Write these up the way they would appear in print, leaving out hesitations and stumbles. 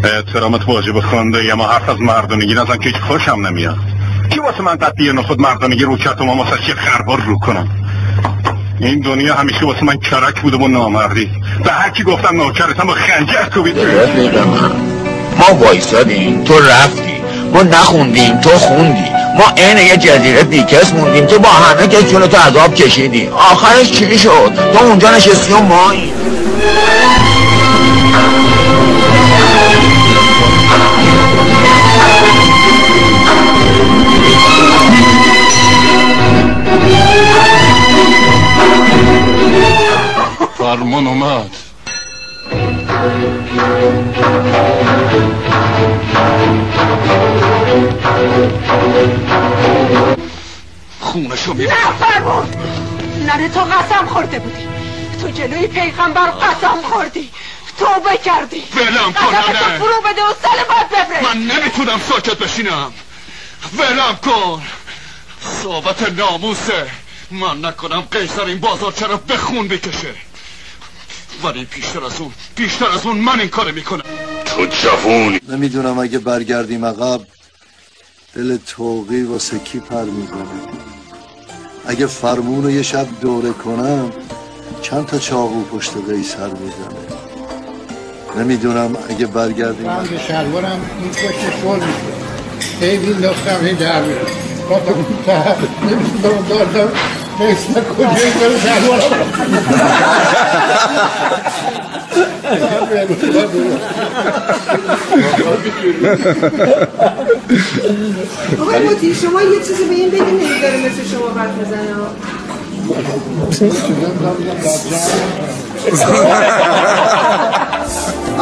احترامت واجب خونده یا ما حرف از مردونگی نزن که هیچ خوشم نمیاد. کی واسه من قطعی نخود مردونگی رو کرد و ما واسه چه خربار رو کنم؟ این دنیا همیشه واسه من کرک بوده و نامردی. به هر کی گفتم نوکرتم با خنجر کوبید. ما وایسادیم تو رفتی، ما نخوندیم تو خوندی، ما عین یه جزیره بیکس موندیم تو با همه که جونتو عذاب کشیدی. آخرش چی شد؟ تو اونجا نشستی و مایی. فرمان اومد. خونشو میبینم. نه فرمان، نره تو قسم خورده بودی، تو جلوی پیغمبر قسم خوردی، توبه کردی. ولم کن. قسم تو فرو بده و سلامت ببره. من نمیتونم ساکت بشینم. ولم کن. صحبت ناموسه. من نکنم قیصر این بازار چرا به خون بکشه، ولی پیشتر از اون من این کار میکنم. تو جوونی. نمیدونم اگه برگردیم عقب دل توقی واسه کی پر میزنه. اگه فرمون رو یه شب دوره کنم چند تا چاقو پشت قیصر میزنه. نمیدونم اگه برگردیم رنگ شلوارم این پشت شل میشه خیلی لفتم هی در میره با تا اون تا نمیدونم داردم قیصر کجایی داره شلوارم. آقای موتی شما یه چیزی به این بگیم نمیداره مثل شما حرف بزنه.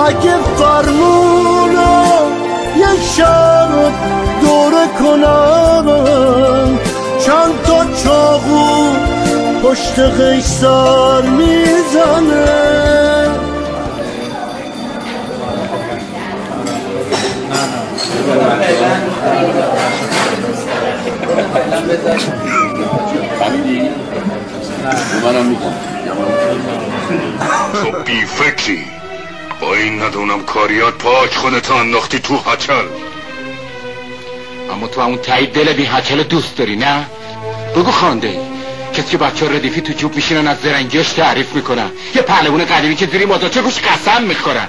اگه فرمونو یه شب دوره کنم چند تا چاقو پشت قیصر میزنه. تو بی فکری با این ندونم کاریات پاک خودت انداختی تو هچل. اما تو همون تایید دل بی هچل دوست داری نه؟ بگو خانده کسی که بچه ها ردیفی تو جوب میشینن از زرنگیش تعریف میکنن، یه پهلوان قدیمی که زیری مازاچه گوش قسم میخورن.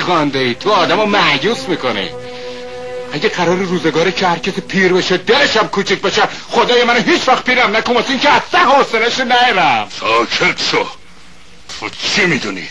خانده ای تو آدم رو مایوس میکنه. اگه قرار روزگاره که هر کسی پیر بشه دلش هم کوچک بشه، خدای من هیچ وقت پیرم نکن واسه این که اصلا حوصله‌اش نرم. ساکت شو. تو چی میدونی؟